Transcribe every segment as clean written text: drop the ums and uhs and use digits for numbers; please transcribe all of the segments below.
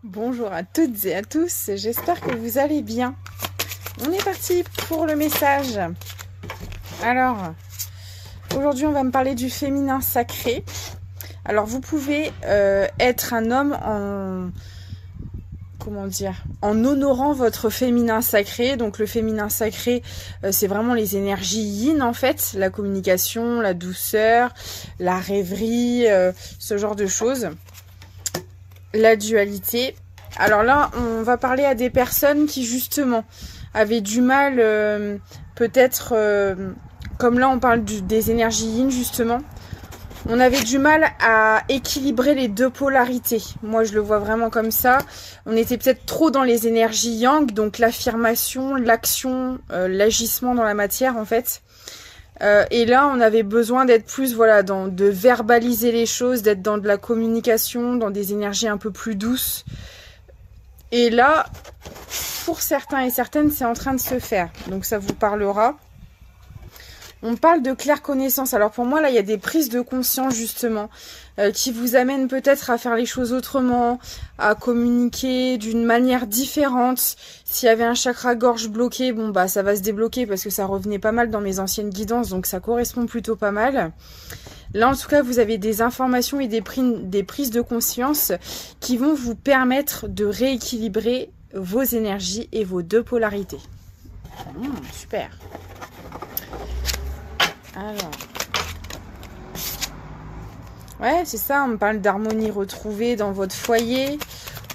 Bonjour à toutes et à tous, j'espère que vous allez bien. On est parti pour le message. Alors, aujourd'hui on va me parler du féminin sacré. Alors vous pouvez être un homme en honorant votre féminin sacré. Donc le féminin sacré, c'est vraiment les énergies yin en fait, la communication, la douceur, la rêverie, ce genre de choses. La dualité. Alors là, on va parler à des personnes qui justement avaient du mal, peut-être, comme là on parle des énergies yin justement, on avait du mal à équilibrer les deux polarités. Moi je le vois vraiment comme ça. On était peut-être trop dans les énergies yang, donc l'affirmation, l'action, l'agissement dans la matière en fait. Et là, on avait besoin d'être plus, de verbaliser les choses, d'être dans de la communication, dans des énergies un peu plus douces. Et là, pour certains et certaines, c'est en train de se faire. Donc ça vous parlera. On parle de claire connaissance. Alors pour moi, là, il y a des prises de conscience, justement, qui vous amènent peut-être à faire les choses autrement, à communiquer d'une manière différente. S'il y avait un chakra gorge bloqué, bon, bah, ça va se débloquer parce que ça revenait pas mal dans mes anciennes guidances, donc ça correspond plutôt pas mal. Là, en tout cas, vous avez des informations et des prises de conscience qui vont vous permettre de rééquilibrer vos énergies et vos deux polarités. Super. Alors, ouais, c'est ça, on me parle d'harmonie retrouvée dans votre foyer,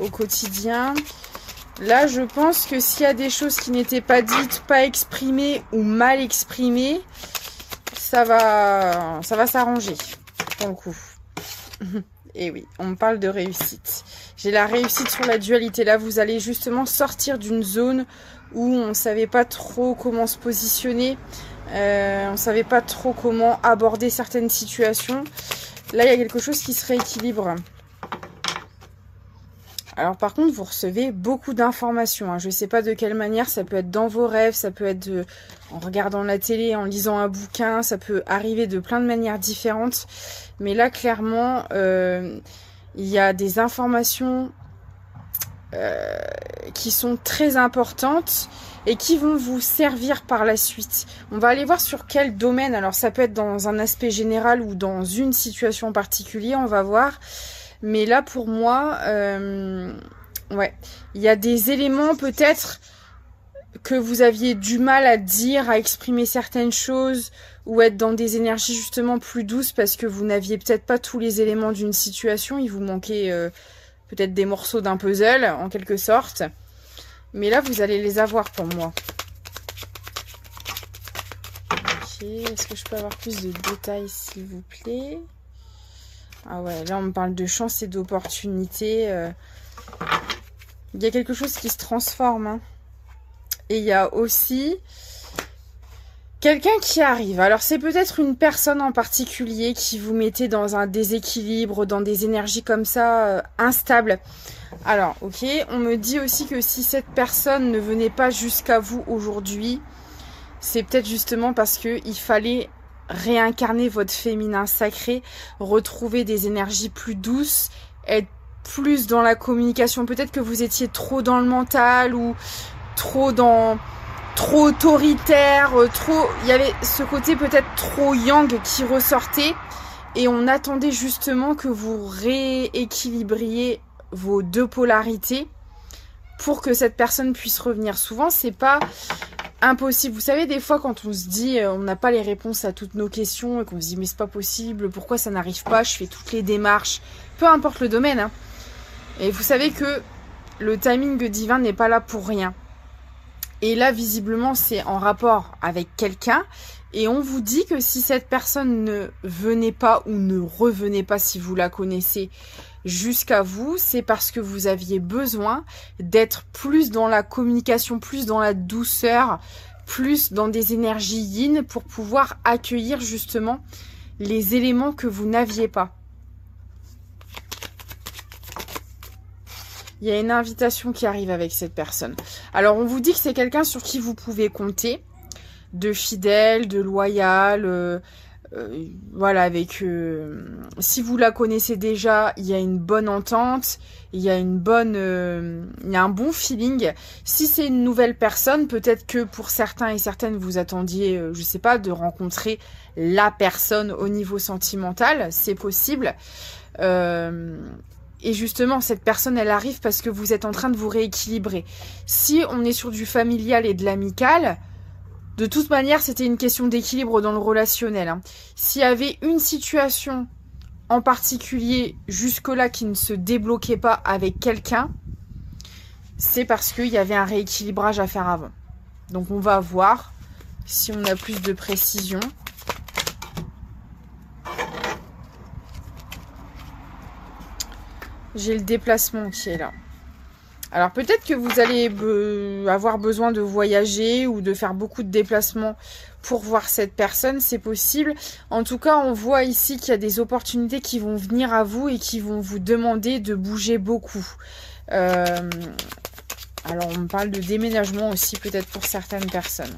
au quotidien. Là, je pense que s'il y a des choses qui n'étaient pas dites, pas exprimées ou mal exprimées, ça va s'arranger, pour le coup. Et oui, on me parle de réussite. J'ai la réussite sur la dualité. Là, vous allez justement sortir d'une zone où on ne savait pas trop comment se positionner. On ne savait pas trop comment aborder certaines situations. Là, il y a quelque chose qui se rééquilibre. Alors par contre, vous recevez beaucoup d'informations. Je ne sais pas de quelle manière. Ça peut être dans vos rêves, ça peut être en regardant la télé, en lisant un bouquin. Ça peut arriver de plein de manières différentes. Mais là, clairement, il y a des informations qui sont très importantes et qui vont vous servir par la suite. On va aller voir sur quel domaine. Alors ça peut être dans un aspect général ou dans une situation en particulier, on va voir. Mais là pour moi, ouais, il y a des éléments peut-être que vous aviez du mal à dire, à exprimer certaines choses ou être dans des énergies justement plus douces parce que vous n'aviez peut-être pas tous les éléments d'une situation. Il vous manquait peut-être des morceaux d'un puzzle en quelque sorte. Mais là, vous allez les avoir pour moi. Ok, est-ce que je peux avoir plus de détails, s'il vous plaît? Ah ouais, là, on me parle de chance et d'opportunité. Il y a quelque chose qui se transforme. Hein. Et il y a aussi quelqu'un qui arrive. Alors, c'est peut-être une personne en particulier qui vous mettait dans un déséquilibre, dans des énergies comme ça, instables. Alors, ok, on me dit aussi que si cette personne ne venait pas jusqu'à vous aujourd'hui, c'est peut-être justement parce qu'il fallait réincarner votre féminin sacré, retrouver des énergies plus douces, être plus dans la communication. Peut-être que vous étiez trop dans le mental ou trop autoritaire, il y avait ce côté peut-être trop yang qui ressortait et on attendait justement que vous rééquilibriez vos deux polarités pour que cette personne puisse revenir. Souvent, c'est pas impossible. Vous savez, des fois, quand on se dit on n'a pas les réponses à toutes nos questions et qu'on se dit mais c'est pas possible, pourquoi ça n'arrive pas, je fais toutes les démarches, peu importe le domaine. Hein. Et vous savez que le timing divin n'est pas là pour rien. Et là, visiblement, c'est en rapport avec quelqu'un. Et on vous dit que si cette personne ne venait pas ou ne revenait pas, si vous la connaissez, jusqu'à vous, c'est parce que vous aviez besoin d'être plus dans la communication, plus dans la douceur, plus dans des énergies yin pour pouvoir accueillir justement les éléments que vous n'aviez pas. Il y a une invitation qui arrive avec cette personne. Alors, on vous dit que c'est quelqu'un sur qui vous pouvez compter, de fidèle, de loyal, voilà, avec si vous la connaissez déjà, il y a une bonne entente, il y a il y a un bon feeling. Si c'est une nouvelle personne, peut-être que pour certains et certaines, vous attendiez, je sais pas, de rencontrer la personne au niveau sentimental, c'est possible. Et justement, cette personne, elle arrive parce que vous êtes en train de vous rééquilibrer. Si on est sur du familial et de l'amical, de toute manière, c'était une question d'équilibre dans le relationnel. Hein. S'il y avait une situation en particulier jusque-là qui ne se débloquait pas avec quelqu'un, c'est parce qu'il y avait un rééquilibrage à faire avant. Donc on va voir si on a plus de précision. J'ai le déplacement qui est là. Alors peut-être que vous allez avoir besoin de voyager ou de faire beaucoup de déplacements pour voir cette personne, c'est possible. En tout cas, on voit ici qu'il y a des opportunités qui vont venir à vous et qui vont vous demander de bouger beaucoup. Alors on me parle de déménagement aussi peut-être pour certaines personnes.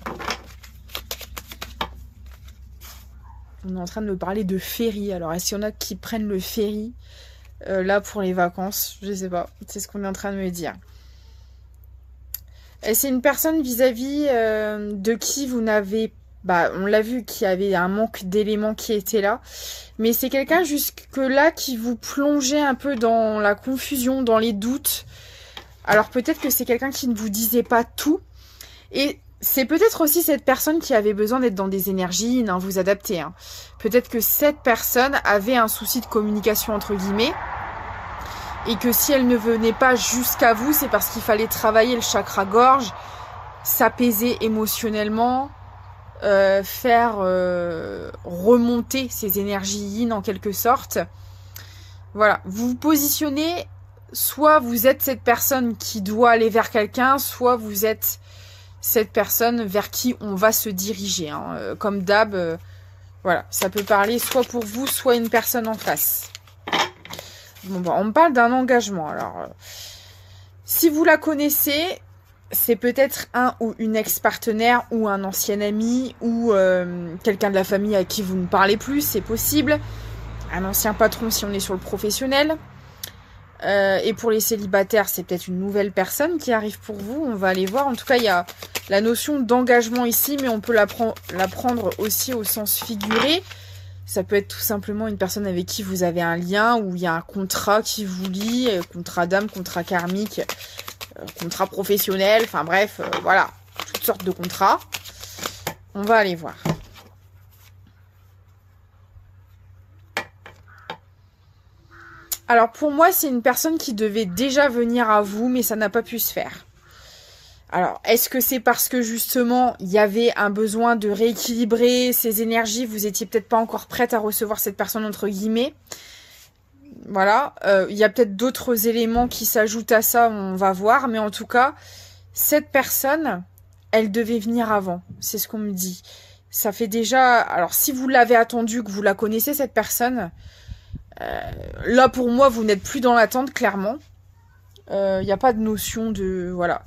On est en train de me parler de ferry. Alors est-ce qu'il y en a qui prennent le ferry là pour les vacances? Je sais pas, c'est ce qu'on est en train de me dire. Et c'est une personne vis-à-vis de qui vous n'avez... on l'a vu qu'il y avait un manque d'éléments qui étaient là. Mais c'est quelqu'un jusque-là qui vous plongeait un peu dans la confusion, dans les doutes. Alors peut-être que c'est quelqu'un qui ne vous disait pas tout. Et c'est peut-être aussi cette personne qui avait besoin d'être dans des énergies, vous adapter. Hein. Peut-être que cette personne avait un souci de communication entre guillemets. Et que si elle ne venait pas jusqu'à vous, c'est parce qu'il fallait travailler le chakra gorge, s'apaiser émotionnellement, faire remonter ses énergies yin en quelque sorte. Voilà, vous vous positionnez, soit vous êtes cette personne qui doit aller vers quelqu'un, soit vous êtes cette personne vers qui on va se diriger. Hein. Comme d'hab, voilà, ça peut parler soit pour vous, soit une personne en face. Bon, on me parle d'un engagement. Alors, si vous la connaissez, c'est peut-être un ou une ex-partenaire ou un ancien ami ou quelqu'un de la famille à qui vous ne parlez plus, c'est possible. Un ancien patron si on est sur le professionnel. Et pour les célibataires, c'est peut-être une nouvelle personne qui arrive pour vous. On va aller voir. En tout cas, il y a la notion d'engagement ici, mais on peut la prendre aussi au sens figuré. Ça peut être tout simplement une personne avec qui vous avez un lien, où il y a un contrat qui vous lie, contrat d'âme, contrat karmique, contrat professionnel, enfin bref, voilà, toutes sortes de contrats. On va aller voir. Alors pour moi, c'est une personne qui devait déjà venir à vous, mais ça n'a pas pu se faire. Alors, est-ce que c'est parce que justement, il y avait un besoin de rééquilibrer ces énergies, vous étiez peut-être pas encore prête à recevoir cette personne entre guillemets. Voilà, il y a peut-être d'autres éléments qui s'ajoutent à ça, on va voir. Mais en tout cas, cette personne, elle devait venir avant, c'est ce qu'on me dit. Ça fait déjà... Alors, si vous l'avez attendu, que vous la connaissez, cette personne, là pour moi, vous n'êtes plus dans l'attente, clairement. Il n'y a pas de notion de... Voilà.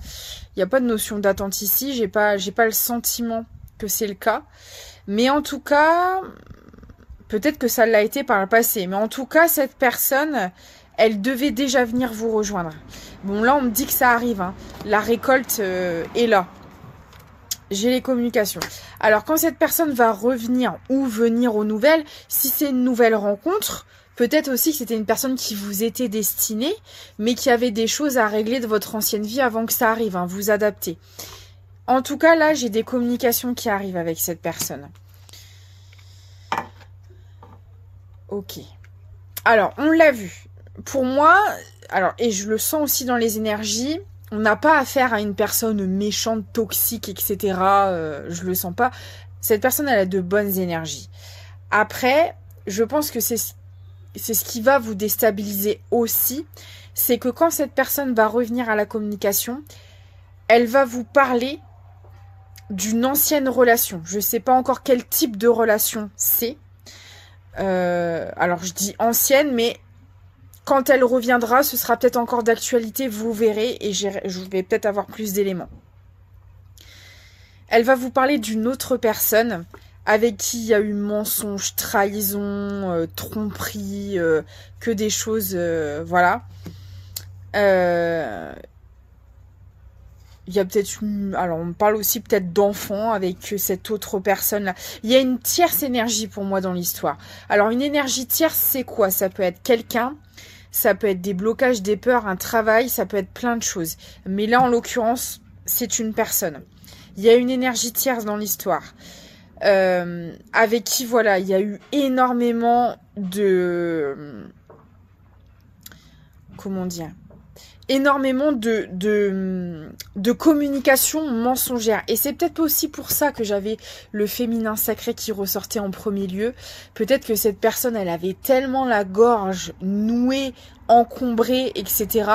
Il n'y a pas de notion d'attente ici. J'ai pas le sentiment que c'est le cas. Mais en tout cas, peut-être que ça l'a été par le passé. Mais en tout cas, cette personne, elle devait déjà venir vous rejoindre. Bon, là, on me dit que ça arrive. Hein. La récolte est là. J'ai les communications. Alors, quand cette personne va revenir ou venir aux nouvelles, si c'est une nouvelle rencontre... Peut-être aussi que c'était une personne qui vous était destinée, mais qui avait des choses à régler de votre ancienne vie avant que ça arrive, hein, vous adapter. En tout cas, là, j'ai des communications qui arrivent avec cette personne. Ok. Alors, on l'a vu. Pour moi, alors, et je le sens aussi dans les énergies, on n'a pas affaire à une personne méchante, toxique, etc. Je le sens pas. Cette personne, elle a de bonnes énergies. Après, je pense que c'est ce qui va vous déstabiliser aussi, c'est que quand cette personne va revenir à la communication, elle va vous parler d'une ancienne relation. Je ne sais pas encore quel type de relation c'est. Alors je dis ancienne, mais quand elle reviendra, ce sera peut-être encore d'actualité, vous verrez, et je vais peut-être avoir plus d'éléments. Elle va vous parler d'une autre personne avec qui il y a eu mensonge, trahison, tromperie, que des choses, voilà. Il y a peut-être alors on parle aussi peut-être d'enfants avec cette autre personne-là. Il y a une tierce énergie pour moi dans l'histoire. Alors une énergie tierce, c'est quoi? Ça peut être quelqu'un, ça peut être des blocages, des peurs, un travail, ça peut être plein de choses. Mais là, en l'occurrence, c'est une personne. Il y a une énergie tierce dans l'histoire. Avec qui, voilà, il y a eu énormément de... Comment dire? Énormément de communication mensongère. Et c'est peut-être aussi pour ça que j'avais le féminin sacré qui ressortait en premier lieu. Peut-être que cette personne, elle avait tellement la gorge nouée, encombrée, etc.,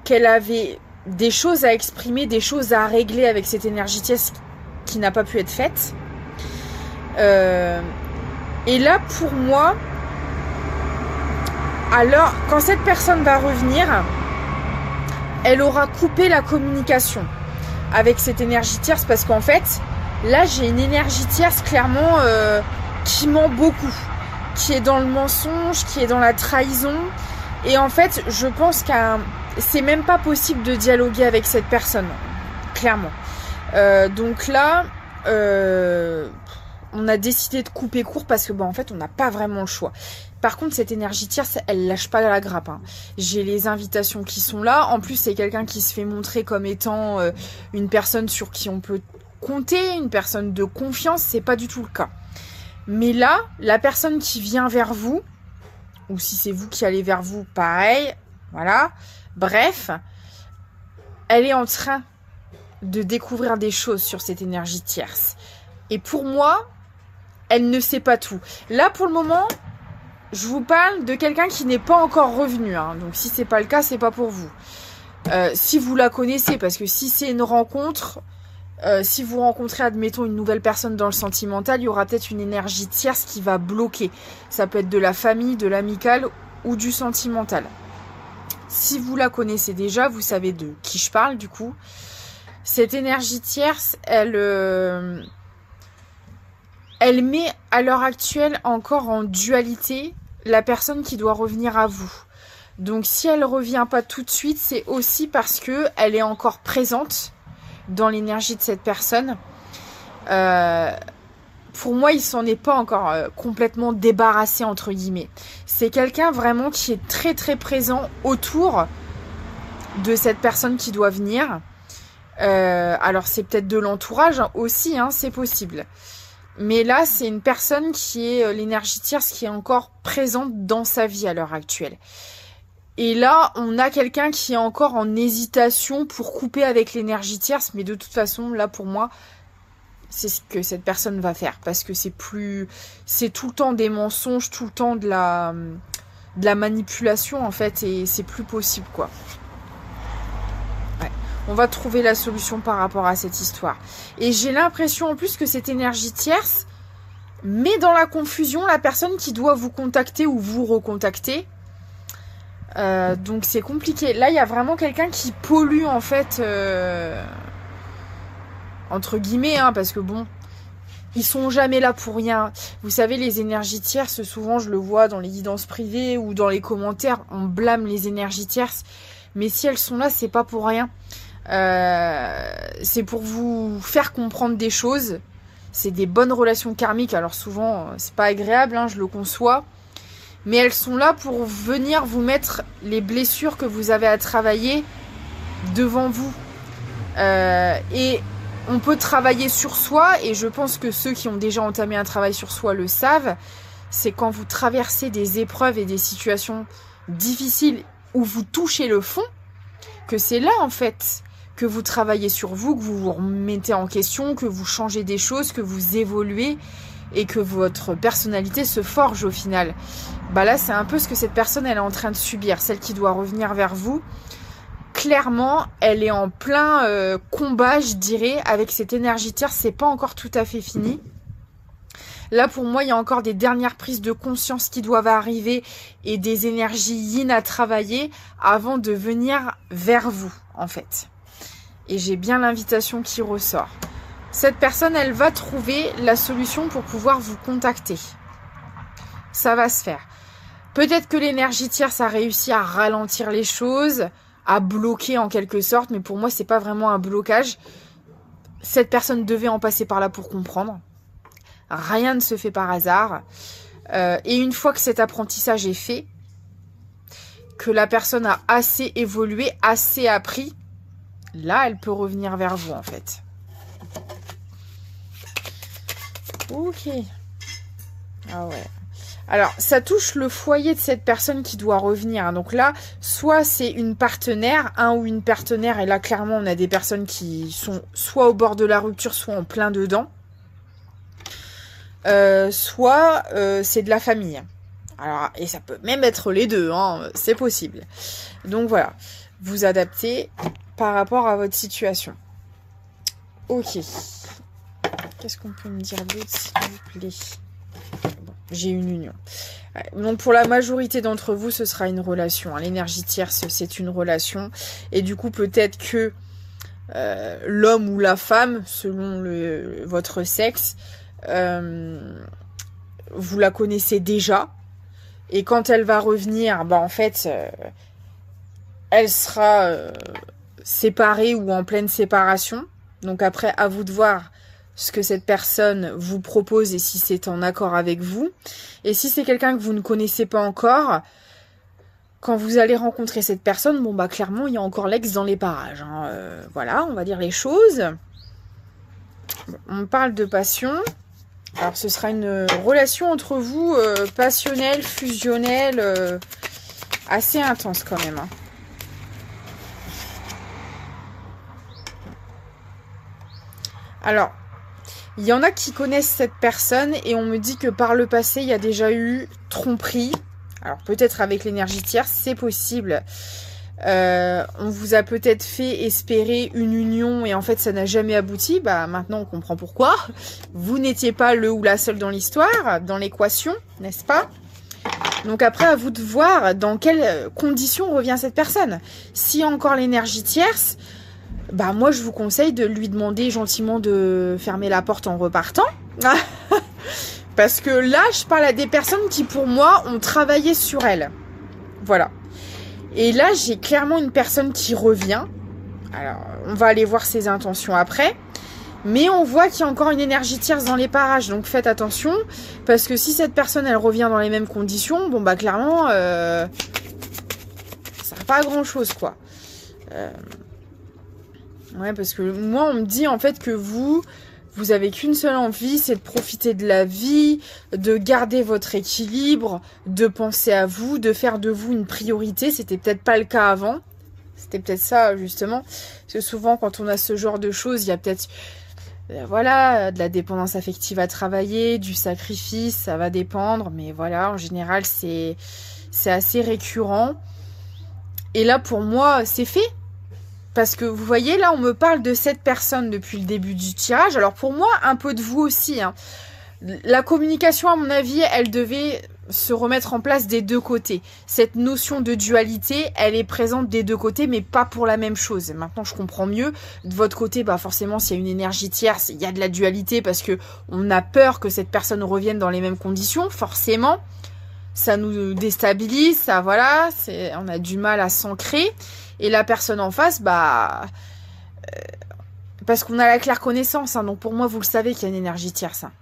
qu'elle avait des choses à exprimer, des choses à régler avec cette énergie tierce qui n'a pas pu être faite. Et là, pour moi, alors, quand cette personne va revenir, elle aura coupé la communication avec cette énergie tierce parce qu'en fait, là, j'ai une énergie tierce clairement qui ment beaucoup, qui est dans le mensonge, qui est dans la trahison. Et en fait, je pense que c'est même pas possible de dialoguer avec cette personne, clairement. Donc là, on a décidé de couper court parce que, en fait, on n'a pas vraiment le choix. Par contre, cette énergie tierce, elle lâche pas la grappe. Hein. J'ai les invitations qui sont là. En plus, c'est quelqu'un qui se fait montrer comme étant une personne sur qui on peut compter, une personne de confiance. C'est pas du tout le cas. Mais là, la personne qui vient vers vous, ou si c'est vous qui allez vers vous, pareil. Voilà. Bref, elle est en train de découvrir des choses sur cette énergie tierce. Et pour moi, elle ne sait pas tout. Là, pour le moment... Je vous parle de quelqu'un qui n'est pas encore revenu. Hein. Donc, si c'est pas le cas, c'est pas pour vous. Si vous la connaissez, parce que si c'est une rencontre, si vous rencontrez, admettons, une nouvelle personne dans le sentimental, il y aura peut-être une énergie tierce qui va bloquer. Ça peut être de la famille, de l'amical ou du sentimental. Si vous la connaissez déjà, vous savez de qui je parle, du coup. Cette énergie tierce, elle met à l'heure actuelle encore en dualité la personne qui doit revenir à vous. Donc si elle revient pas tout de suite, c'est aussi parce que elle est encore présente dans l'énergie de cette personne. Pour moi, il s'en est pas encore complètement débarrassé, entre guillemets. C'est quelqu'un vraiment qui est très très présent autour de cette personne qui doit venir. Alors c'est peut-être de l'entourage aussi, hein, c'est possible. Mais là, c'est une personne qui est l'énergie tierce qui est encore présente dans sa vie à l'heure actuelle. Et là, on a quelqu'un qui est encore en hésitation pour couper avec l'énergie tierce. Mais de toute façon, là, pour moi, c'est ce que cette personne va faire. Parce que c'est tout le temps des mensonges, tout le temps de la manipulation, en fait. Et c'est plus possible, quoi. Ouais. On va trouver la solution par rapport à cette histoire. Et j'ai l'impression en plus que cette énergie tierce met dans la confusion la personne qui doit vous contacter ou vous recontacter. Donc c'est compliqué. Là, il y a vraiment quelqu'un qui pollue en fait, entre guillemets, hein, parce que bon, ils sont jamais là pour rien. Vous savez, les énergies tierces, souvent je le vois dans les guidances privées ou dans les commentaires, on blâme les énergies tierces. Mais si elles sont là, c'est pas pour rien. C'est pour vous faire comprendre des choses. C'est des bonnes relations karmiques. Alors souvent, c'est pas agréable, hein, je le conçois. Mais elles sont là pour venir vous mettre les blessures que vous avez à travailler devant vous. Et on peut travailler sur soi. Et je pense que ceux qui ont déjà entamé un travail sur soi le savent. C'est quand vous traversez des épreuves et des situations difficiles où vous touchez le fond, que c'est là en fait que vous travaillez sur vous, que vous vous remettez en question, que vous changez des choses, que vous évoluez et que votre personnalité se forge au final. Bah là, c'est un peu ce que cette personne elle est en train de subir, celle qui doit revenir vers vous. Clairement, elle est en plein combat, je dirais, avec cette énergie tierce. C'est pas encore tout à fait fini. Là, pour moi, il y a encore des dernières prises de conscience qui doivent arriver et des énergies yin à travailler avant de venir vers vous, en fait. Et j'ai bien l'invitation qui ressort. cette personne, elle va trouver la solution pour pouvoir vous contacter. Ça va se faire. Peut-être que l'énergie tierce a réussi à ralentir les choses, à bloquer en quelque sorte, mais pour moi, c'est pas vraiment un blocage. Cette personne devait en passer par là pour comprendre. Rien ne se fait par hasard. Et une fois que cet apprentissage est fait, que la personne a assez évolué, assez appris, là, elle peut revenir vers vous, en fait. Ok. Ah ouais. Alors, ça touche le foyer de cette personne qui doit revenir. Donc là, soit c'est une partenaire, un ou une partenaire, et là, clairement, on a des personnes qui sont soit au bord de la rupture, soit en plein dedans. Soit c'est de la famille. Alors, et ça peut même être les deux, hein, c'est possible. Donc voilà, vous adaptez par rapport à votre situation. Ok. Qu'est-ce qu'on peut me dire d'autre, s'il vous plaît? Bon, j'ai une union. Donc pour la majorité d'entre vous, ce sera une relation. Hein. L'énergie tierce, c'est une relation. Et du coup, peut-être que l'homme ou la femme, selon votre sexe, vous la connaissez déjà. Et quand elle va revenir, bah en fait, elle sera séparée ou en pleine séparation. Donc après, à vous de voir ce que cette personne vous propose et si c'est en accord avec vous. Et si c'est quelqu'un que vous ne connaissez pas encore, quand vous allez rencontrer cette personne, bon bah clairement, il y a encore l'ex dans les parages. Hein. Voilà, on va dire les choses. Bon, on parle de passion. Alors ce sera une relation entre vous passionnelle, fusionnelle, assez intense quand même. Hein. Alors, il y en a qui connaissent cette personne et on me dit que par le passé, il y a déjà eu tromperie. Alors peut-être avec l'énergie tierce, c'est possible. On vous a peut-être fait espérer une union et en fait ça n'a jamais abouti. Bah maintenant on comprend pourquoi. Vous n'étiez pas le ou la seule dans l'histoire, dans l'équation, n'est-ce pas? Donc après à vous de voir dans quelles conditions revient cette personne. Si encore l'énergie tierce, bah moi je vous conseille de lui demander gentiment de fermer la porte en repartant. Parce que là je parle à des personnes qui pour moi ont travaillé sur elles. Voilà. Et là, j'ai clairement une personne qui revient. Alors, on va aller voir ses intentions après. Mais on voit qu'il y a encore une énergie tierce dans les parages. Donc, faites attention. Parce que si cette personne, elle revient dans les mêmes conditions, bon, bah, clairement, ça sert pas à grand-chose, quoi. Ouais, parce que moi, on me dit, en fait, que vous avez qu'une seule envie, c'est de profiter de la vie, de garder votre équilibre, de penser à vous, de faire de vous une priorité. C'était peut-être pas le cas avant. C'était peut-être ça, justement. Parce que souvent, quand on a ce genre de choses, il y a peut-être, voilà, de la dépendance affective à travailler, du sacrifice, ça va dépendre. Mais voilà, en général, c'est assez récurrent. Et là, pour moi, c'est fait. Parce que vous voyez, là, on me parle de cette personne depuis le début du tirage. Alors pour moi, un peu de vous aussi. Hein. La communication, à mon avis, elle devait se remettre en place des deux côtés. Cette notion de dualité, elle est présente des deux côtés, mais pas pour la même chose. Maintenant, je comprends mieux. De votre côté, bah forcément, s'il y a une énergie tierce, il y a de la dualité parce que on a peur que cette personne revienne dans les mêmes conditions. Forcément, ça nous déstabilise. Ça, voilà, on a du mal à s'ancrer. Et la personne en face, bah, parce qu'on a la claire connaissance, hein, donc pour moi, vous le savez qu'il y a une énergie tierce. Hein.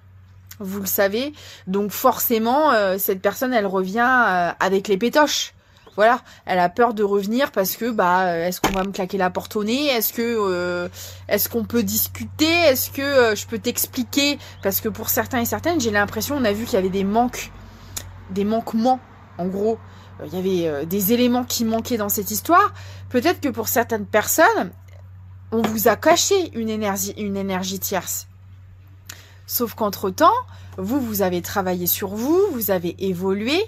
Vous le savez, donc forcément, cette personne, elle revient avec les pétoches. Voilà, elle a peur de revenir parce que, bah, est-ce qu'on va me claquer la porte au nez? Est-ce qu'on peut discuter? Est-ce que je peux t'expliquer? Parce que pour certains et certaines, j'ai l'impression, on a vu qu'il y avait des manquements, en gros. Il y avait des éléments qui manquaient dans cette histoire. Peut-être que pour certaines personnes, on vous a caché une énergie tierce. Sauf qu'entre-temps, vous avez travaillé sur vous, vous avez évolué.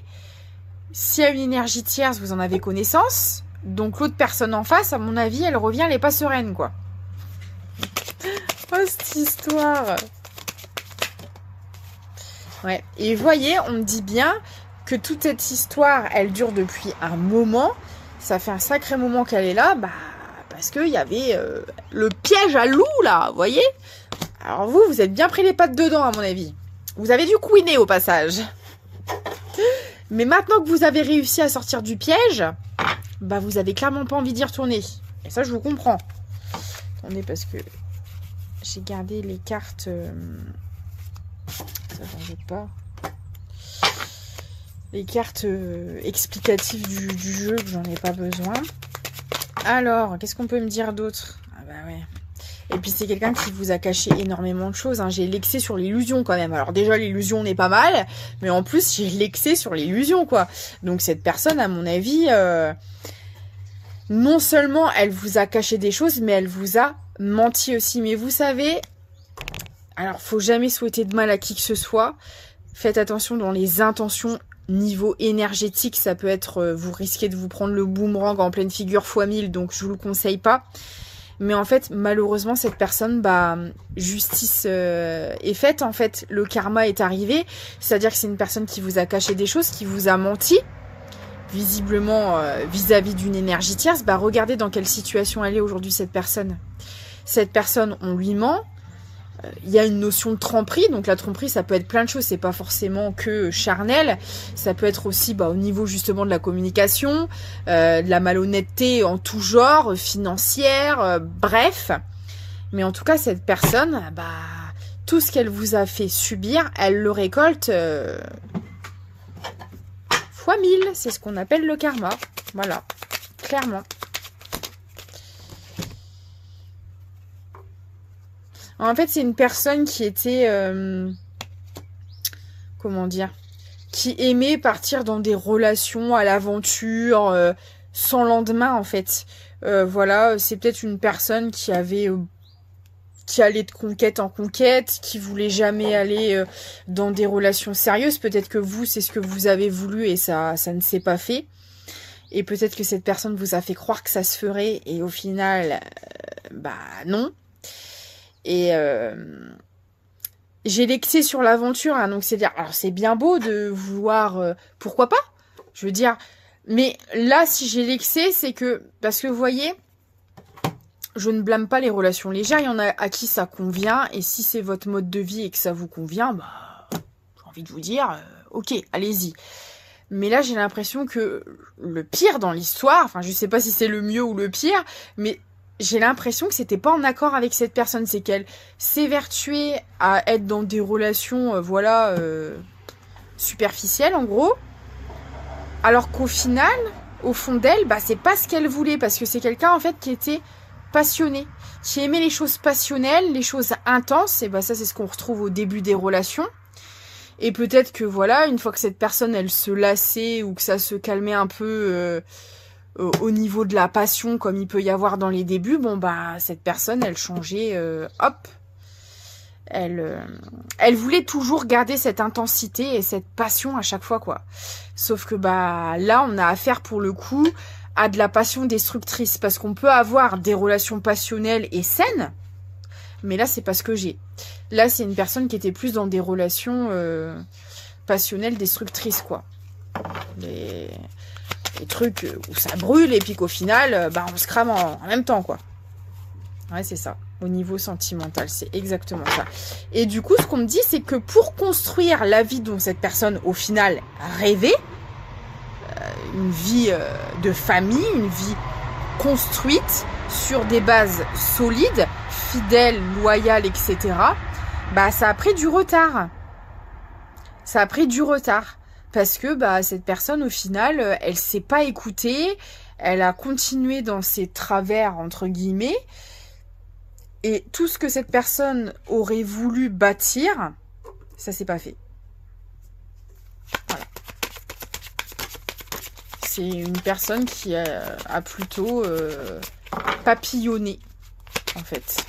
S'il y a une énergie tierce, vous en avez connaissance. Donc l'autre personne en face, à mon avis, elle revient, elle n'est pas sereine, quoi. Oh, cette histoire. Ouais. Et vous voyez, on me dit bien que toute cette histoire, elle dure depuis un moment. Ça fait un sacré moment qu'elle est là, bah, parce qu'il y avait le piège à loup, là, vous voyez? Alors vous êtes bien pris les pattes dedans à mon avis. Vous avez dû couiner au passage. Mais maintenant que vous avez réussi à sortir du piège, bah vous avez clairement pas envie d'y retourner. Et ça je vous comprends. Attendez parce que j'ai gardé les cartes... Ça j'en veux pas. Les cartes explicatives du jeu, j'en ai pas besoin. Alors, qu'est-ce qu'on peut me dire d'autre? Ah bah ouais. Et puis c'est quelqu'un qui vous a caché énormément de choses. Hein. J'ai l'excès sur l'illusion quand même. Alors déjà l'illusion n'est pas mal, mais en plus j'ai l'excès sur l'illusion quoi. Donc cette personne, à mon avis, non seulement elle vous a caché des choses, mais elle vous a menti aussi. Mais vous savez, alors faut jamais souhaiter de mal à qui que ce soit. Faites attention dans les intentions. Niveau énergétique, ça peut être, vous risquez de vous prendre le boomerang en pleine figure fois 1000, donc je vous le conseille pas. Mais en fait, malheureusement, cette personne, bah, justice est faite. En fait, le karma est arrivé. C'est-à-dire que c'est une personne qui vous a caché des choses, qui vous a menti, visiblement vis-à-vis d'une énergie tierce. Bah, regardez dans quelle situation elle est aujourd'hui, cette personne. Cette personne, on lui ment. Il y a une notion de tromperie, donc la tromperie ça peut être plein de choses, c'est pas forcément que charnel, ça peut être aussi au niveau justement de la communication, de la malhonnêteté en tout genre, financière, bref. Mais en tout cas cette personne, tout ce qu'elle vous a fait subir, elle le récolte fois 1000, c'est ce qu'on appelle le karma, voilà, clairement. En fait, c'est une personne qui était... comment dire? Qui aimait partir dans des relations à l'aventure, sans lendemain, en fait. Voilà, c'est peut-être une personne qui avait... qui allait de conquête en conquête, qui voulait jamais aller dans des relations sérieuses. Peut-être que vous, c'est ce que vous avez voulu et ça ne s'est pas fait. Et peut-être que cette personne vous a fait croire que ça se ferait et au final, non. Et j'ai l'excès sur l'aventure, hein, donc c'est-à-dire, alors c'est bien beau de vouloir, pourquoi pas, je veux dire, mais là si j'ai l'excès, c'est que, parce que vous voyez, je ne blâme pas les relations légères, il y en a à qui ça convient, et si c'est votre mode de vie et que ça vous convient, j'ai envie de vous dire, ok, allez-y. Mais là j'ai l'impression que le pire dans l'histoire, enfin je sais pas si c'est le mieux ou le pire, mais j'ai l'impression que c'était pas en accord avec cette personne, c'est qu'elle s'évertuait à être dans des relations, superficielles en gros, alors qu'au final, au fond d'elle, c'est pas ce qu'elle voulait, parce que c'est quelqu'un en fait qui était passionné, qui aimait les choses passionnelles, les choses intenses, et ça c'est ce qu'on retrouve au début des relations. Et peut-être que voilà, une fois que cette personne elle se lassait ou que ça se calmait un peu au niveau de la passion comme il peut y avoir dans les débuts, cette personne elle changeait, elle voulait toujours garder cette intensité et cette passion à chaque fois quoi. Sauf que là on a affaire pour le coup à de la passion destructrice, parce qu'on peut avoir des relations passionnelles et saines, mais là c'est pas ce que j'ai. Là c'est une personne qui était plus dans des relations passionnelles destructrices quoi. Les trucs où ça brûle et puis qu'au final, on se crame en même temps, quoi. Ouais, c'est ça. Au niveau sentimental, c'est exactement ça. Et du coup, ce qu'on me dit, c'est que pour construire la vie dont cette personne, au final, rêvait, une vie de famille, une vie construite sur des bases solides, fidèles, loyales, etc., ça a pris du retard. Ça a pris du retard. Parce que cette personne, au final, elle s'est pas écoutée, elle a continué dans ses travers, entre guillemets, et tout ce que cette personne aurait voulu bâtir, ça s'est pas fait. Voilà. C'est une personne qui a plutôt papillonné, en fait.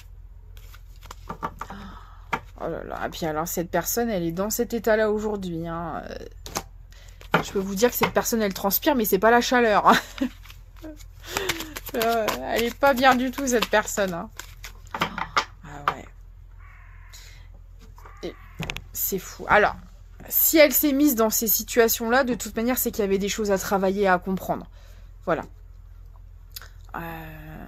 Oh là là, et puis alors cette personne, elle est dans cet état-là aujourd'hui, hein. Je peux vous dire que cette personne, elle transpire, mais c'est pas la chaleur. Hein. Elle est pas bien du tout, cette personne. Hein. Ah ouais. C'est fou. Alors, si elle s'est mise dans ces situations-là, de toute manière, c'est qu'il y avait des choses à travailler et à comprendre. Voilà.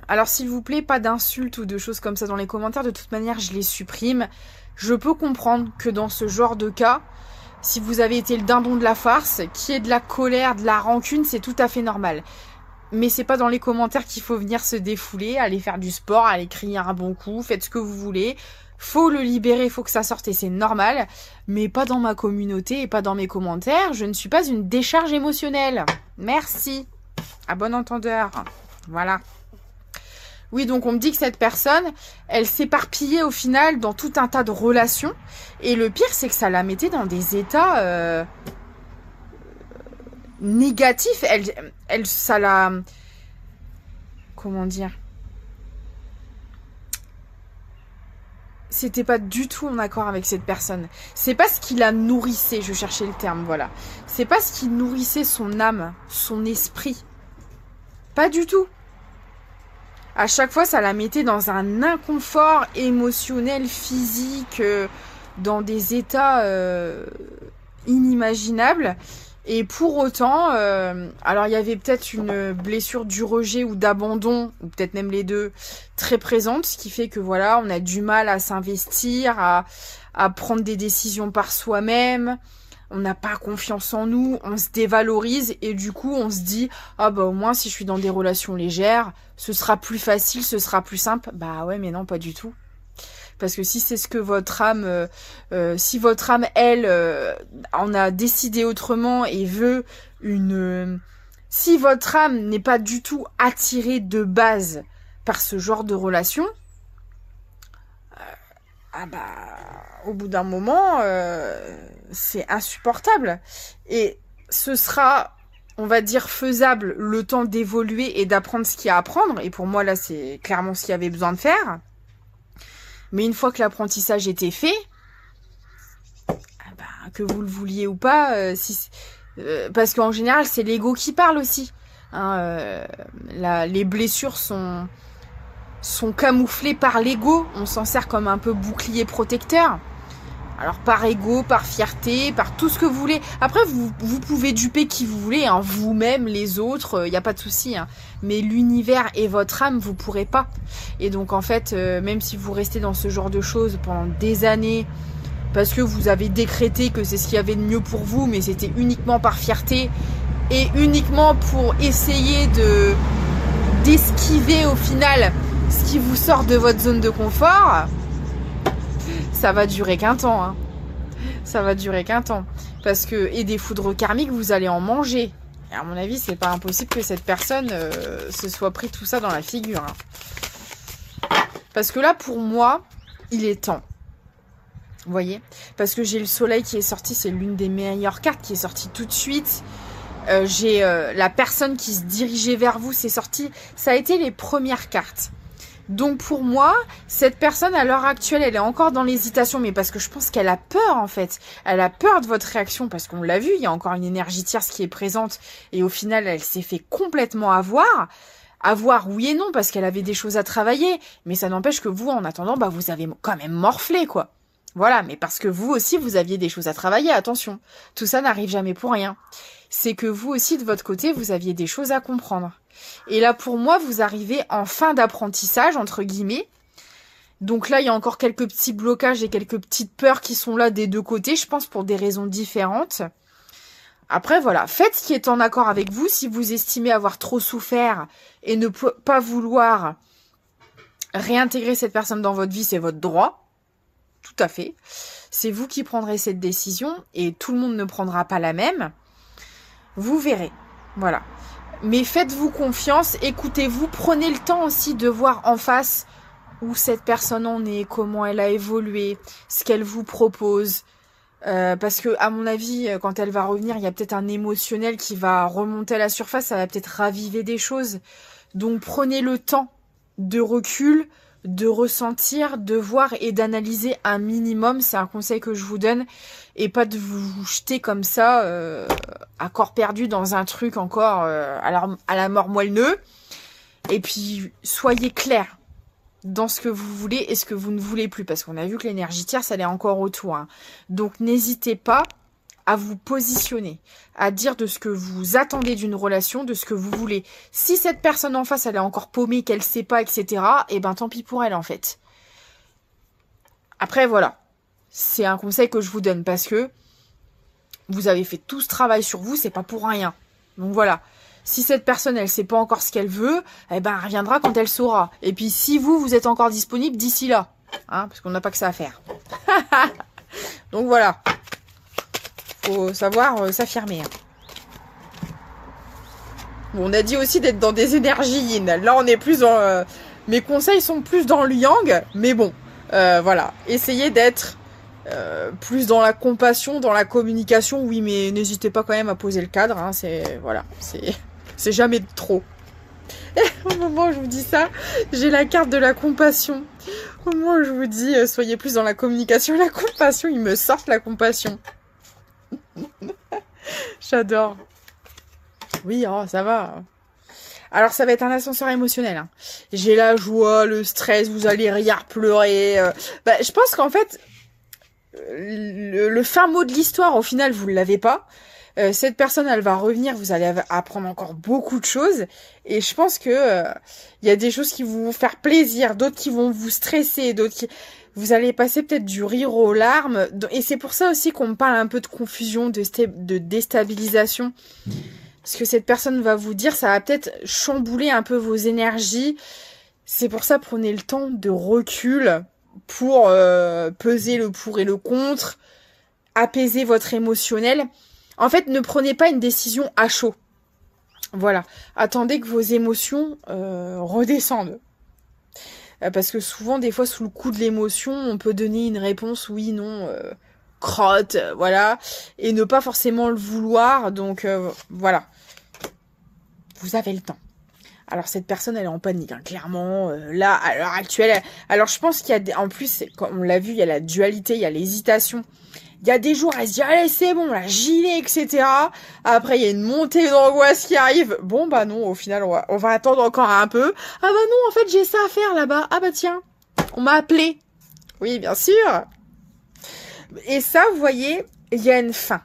Alors s'il vous plaît, pas d'insultes ou de choses comme ça dans les commentaires. De toute manière, je les supprime. Je peux comprendre que dans ce genre de cas, si vous avez été le dindon de la farce, qu'il y ait de la colère, de la rancune, c'est tout à fait normal. Mais c'est pas dans les commentaires qu'il faut venir se défouler, aller faire du sport, aller crier un bon coup, faites ce que vous voulez. Faut le libérer, faut que ça sorte et c'est normal. Mais pas dans ma communauté et pas dans mes commentaires. Je ne suis pas une décharge émotionnelle. Merci. À bon entendeur. Voilà. Oui, donc on me dit que cette personne, elle s'éparpillait au final dans tout un tas de relations. Et le pire, c'est que ça la mettait dans des états négatifs. Ça la... Comment dire? C'était pas du tout en accord avec cette personne. C'est pas ce qui la nourrissait, je cherchais le terme, voilà. C'est pas ce qui nourrissait son âme, son esprit. Pas du tout. À chaque fois, ça la mettait dans un inconfort émotionnel, physique, dans des états inimaginables. Et pour autant, alors il y avait peut-être une blessure du rejet ou d'abandon, ou peut-être même les deux, très présente, ce qui fait que voilà, on a du mal à s'investir, à prendre des décisions par soi-même. On n'a pas confiance en nous, on se dévalorise et du coup on se dit ah bah au moins si je suis dans des relations légères, ce sera plus facile, ce sera plus simple. Bah ouais mais non pas du tout. Parce que si c'est ce que votre âme, si votre âme elle en a décidé autrement et veut une, si votre âme n'est pas du tout attirée de base par ce genre de relation, ah bah au bout d'un moment c'est insupportable et ce sera, on va dire, faisable le temps d'évoluer et d'apprendre ce qu'il y a à apprendre et pour moi là c'est clairement ce qu'il y avait besoin de faire, mais une fois que l'apprentissage était fait, ah bah, que vous le vouliez ou pas, parce qu'en général c'est l'ego qui parle aussi, hein, les blessures sont camouflées par l'ego, on s'en sert comme un peu bouclier protecteur. Alors par ego, par fierté, par tout ce que vous voulez. Après, vous pouvez duper qui vous voulez, hein, vous-même, les autres, il n'y a pas de souci. Hein. Mais l'univers et votre âme, vous pourrez pas. Et donc en fait, même si vous restez dans ce genre de choses pendant des années, parce que vous avez décrété que c'est ce qu'il y avait de mieux pour vous, mais c'était uniquement par fierté et uniquement pour essayer d'esquiver au final ce qui vous sort de votre zone de confort, ça va durer qu'un temps. Hein. Ça va durer qu'un temps. Parce que, et des foudres karmiques, vous allez en manger. Et à mon avis, c'est pas impossible que cette personne se soit pris tout ça dans la figure. Hein. Parce que là, pour moi, il est temps. Vous voyez? Parce que j'ai le soleil qui est sorti, c'est l'une des meilleures cartes qui est sortie tout de suite. J'ai la personne qui se dirigeait vers vous, c'est sorti. Ça a été les premières cartes. Donc pour moi, cette personne à l'heure actuelle, elle est encore dans l'hésitation, mais parce que je pense qu'elle a peur en fait. Elle a peur de votre réaction parce qu'on l'a vu, il y a encore une énergie tierce qui est présente et au final, elle s'est fait complètement avoir. Avoir oui et non parce qu'elle avait des choses à travailler, mais ça n'empêche que vous, en attendant, bah vous avez quand même morflé quoi. Voilà, mais parce que vous aussi, vous aviez des choses à travailler, attention. Tout ça n'arrive jamais pour rien. C'est que vous aussi, de votre côté, vous aviez des choses à comprendre. Et là, pour moi, vous arrivez en fin d'apprentissage, entre guillemets. Donc là, il y a encore quelques petits blocages et quelques petites peurs qui sont là des deux côtés, je pense, pour des raisons différentes. Après, voilà, faites ce qui est en accord avec vous. Si vous estimez avoir trop souffert et ne pas vouloir réintégrer cette personne dans votre vie, c'est votre droit. Tout à fait. C'est vous qui prendrez cette décision et tout le monde ne prendra pas la même. Vous verrez. Voilà. Mais faites-vous confiance, écoutez-vous, prenez le temps aussi de voir en face où cette personne en est, comment elle a évolué, ce qu'elle vous propose. Parce que, à mon avis, quand elle va revenir, il y a peut-être un émotionnel qui va remonter à la surface, ça va peut-être raviver des choses. Donc prenez le temps de recul, de ressentir, de voir et d'analyser un minimum. C'est un conseil que je vous donne. Et pas de vous jeter comme ça, à corps perdu dans un truc encore à la mort moelle-neu. Et puis, soyez clair dans ce que vous voulez et ce que vous ne voulez plus. Parce qu'on a vu que l'énergie tierce, elle est encore autour. Hein. Donc, n'hésitez pas à vous positionner, à dire de ce que vous attendez d'une relation, de ce que vous voulez. Si cette personne en face, elle est encore paumée, qu'elle sait pas, etc., eh ben tant pis pour elle, en fait. Après, voilà. C'est un conseil que je vous donne parce que vous avez fait tout ce travail sur vous, c'est pas pour rien. Donc voilà. Si cette personne, elle sait pas encore ce qu'elle veut, eh ben, elle reviendra quand elle saura. Et puis, si vous êtes encore disponible d'ici là. Hein, parce qu'on n'a pas que ça à faire. Donc voilà. Faut savoir s'affirmer. Bon, on a dit aussi d'être dans des énergies yin. Là, on est plus dans... mes conseils sont plus dans le yang. Mais bon, voilà. Essayez d'être plus dans la compassion, dans la communication. Oui, mais n'hésitez pas quand même à poser le cadre. Hein, voilà, c'est jamais trop. Au moment où je vous dis ça, j'ai la carte de la compassion. Au moment où je vous dis soyez plus dans la communication et la compassion, ils me sortent la compassion. J'adore. Oui, oh, ça va. Alors, ça va être un ascenseur émotionnel. Hein. J'ai la joie, le stress, vous allez rire, pleurer. Je pense qu'en fait, le fin mot de l'histoire, au final, vous ne l'avez pas. Cette personne, elle va revenir, vous allez apprendre encore beaucoup de choses. Et je pense que y a des choses qui vont vous faire plaisir, d'autres qui vont vous stresser, d'autres qui... Vous allez passer peut-être du rire aux larmes. Et c'est pour ça aussi qu'on me parle un peu de confusion, de déstabilisation. Parce que cette personne va vous dire, ça va peut-être chambouler un peu vos énergies. C'est pour ça, prenez le temps de recul pour peser le pour et le contre, apaiser votre émotionnel. En fait, ne prenez pas une décision à chaud. Voilà. Attendez que vos émotions redescendent. Parce que souvent, des fois, sous le coup de l'émotion, on peut donner une réponse oui, non, crotte, voilà. Et ne pas forcément le vouloir. Donc, voilà. Vous avez le temps. Alors, cette personne, elle est en panique, hein, clairement. Là, à l'heure actuelle... Alors, je pense qu'il y a... En plus, comme on l'a vu, il y a la dualité, il y a l'hésitation. Il y a des jours, elle se dit, allez, c'est bon, là, j'y vais, etc. Après, il y a une montée d'angoisse qui arrive. Bon, bah non, au final, on va attendre encore un peu. Ah bah non, en fait, j'ai ça à faire là-bas. Ah bah tiens, on m'a appelé. Oui, bien sûr. Et ça, vous voyez, il y a une fin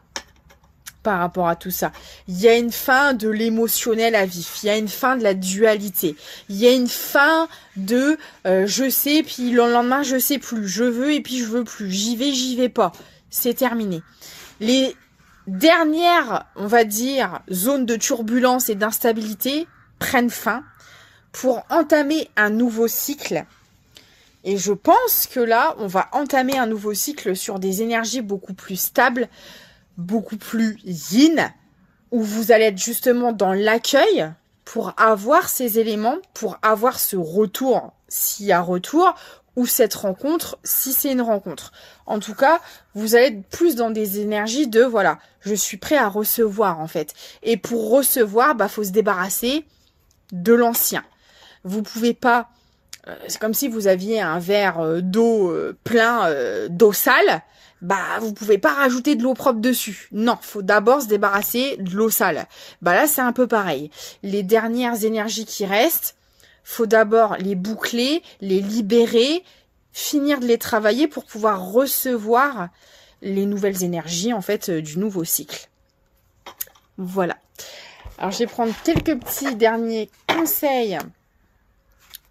par rapport à tout ça. Il y a une fin de l'émotionnel à vif. Il y a une fin de la dualité. Il y a une fin de je sais, puis le lendemain, je sais plus. Je veux et puis je veux plus. J'y vais pas. C'est terminé. Les dernières, on va dire, zones de turbulence et d'instabilité prennent fin pour entamer un nouveau cycle. Et je pense que là, on va entamer un nouveau cycle sur des énergies beaucoup plus stables, beaucoup plus yin, où vous allez être justement dans l'accueil pour avoir ces éléments, pour avoir ce retour, s'il y a retour, ou cette rencontre, si c'est une rencontre. En tout cas, vous allez être plus dans des énergies de, voilà, je suis prêt à recevoir, en fait. Et pour recevoir, faut se débarrasser de l'ancien. Vous pouvez pas, c'est comme si vous aviez un verre d'eau plein d'eau sale, vous pouvez pas rajouter de l'eau propre dessus. Non, faut d'abord se débarrasser de l'eau sale. Là, c'est un peu pareil. Les dernières énergies qui restent, faut d'abord les boucler, les libérer, finir de les travailler pour pouvoir recevoir les nouvelles énergies, en fait, du nouveau cycle. Voilà. Alors, je vais prendre quelques petits derniers conseils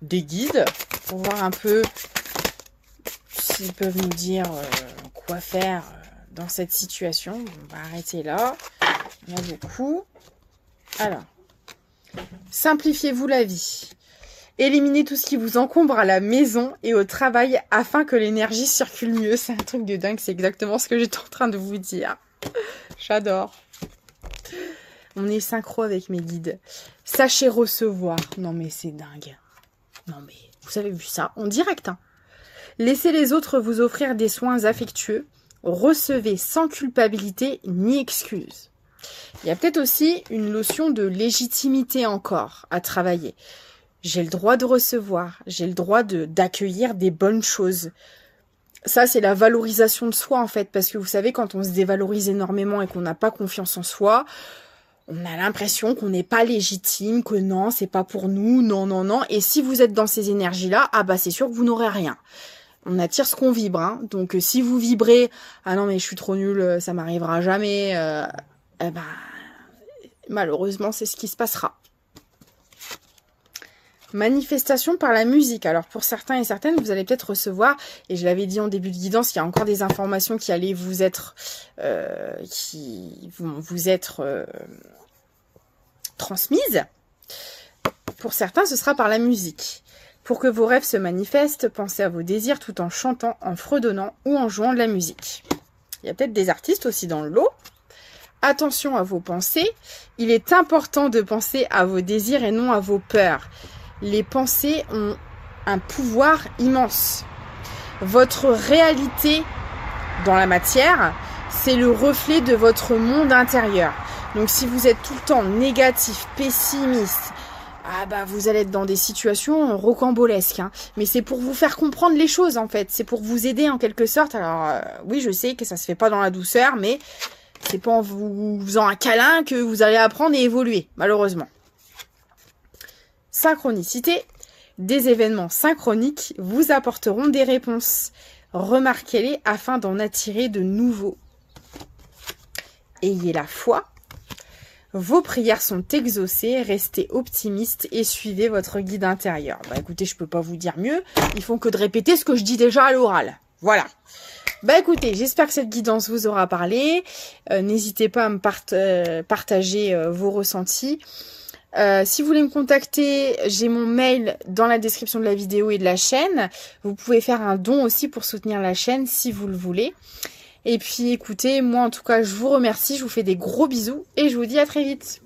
des guides pour voir un peu s'ils peuvent nous dire quoi faire dans cette situation. On va arrêter là. Il y en a beaucoup. Alors, simplifiez-vous la vie. Éliminez tout ce qui vous encombre à la maison et au travail afin que l'énergie circule mieux. C'est un truc de dingue, c'est exactement ce que j'étais en train de vous dire. J'adore. On est synchro avec mes guides. Sachez recevoir. Non mais c'est dingue. Non mais, vous avez vu ça en direct, hein. Laissez les autres vous offrir des soins affectueux. Recevez sans culpabilité ni excuse. Il y a peut-être aussi une notion de légitimité encore à travailler. J'ai le droit de recevoir, j'ai le droit d'accueillir des bonnes choses. Ça, c'est la valorisation de soi, en fait, parce que vous savez, quand on se dévalorise énormément et qu'on n'a pas confiance en soi, on a l'impression qu'on n'est pas légitime, que non, c'est pas pour nous, non, non, non. Et si vous êtes dans ces énergies-là, c'est sûr que vous n'aurez rien. On attire ce qu'on vibre, hein. Donc si vous vibrez « Ah non mais je suis trop nulle, ça m'arrivera jamais eh ben, malheureusement c'est ce qui se passera. Manifestation par la musique. Alors pour certains et certaines, vous allez peut-être recevoir, et je l'avais dit en début de guidance, il y a encore des informations qui allaient vous être transmises. Pour certains, ce sera par la musique. Pour que vos rêves se manifestent, pensez à vos désirs tout en chantant, en fredonnant ou en jouant de la musique. Il y a peut-être des artistes aussi dans le lot. Attention à vos pensées. Il est important de penser à vos désirs et non à vos peurs. Les pensées ont un pouvoir immense. Votre réalité dans la matière, c'est le reflet de votre monde intérieur. Donc si vous êtes tout le temps négatif, pessimiste, ah bah vous allez être dans des situations rocambolesques, hein. Mais c'est pour vous faire comprendre les choses en fait, c'est pour vous aider en quelque sorte. Alors oui, je sais que ça se fait pas dans la douceur, mais c'est pas en vous faisant un câlin que vous allez apprendre et évoluer, malheureusement. Synchronicité, des événements synchroniques vous apporteront des réponses. Remarquez-les afin d'en attirer de nouveaux. Ayez la foi. Vos prières sont exaucées, restez optimiste et suivez votre guide intérieur. Bah écoutez, je peux pas vous dire mieux, ils font que de répéter ce que je dis déjà à l'oral. Voilà. Bah écoutez, j'espère que cette guidance vous aura parlé. N'hésitez pas à me partager vos ressentis. Si vous voulez me contacter, j'ai mon mail dans la description de la vidéo et de la chaîne. Vous pouvez faire un don aussi pour soutenir la chaîne si vous le voulez. Et puis écoutez, moi en tout cas, je vous remercie, je vous fais des gros bisous et je vous dis à très vite.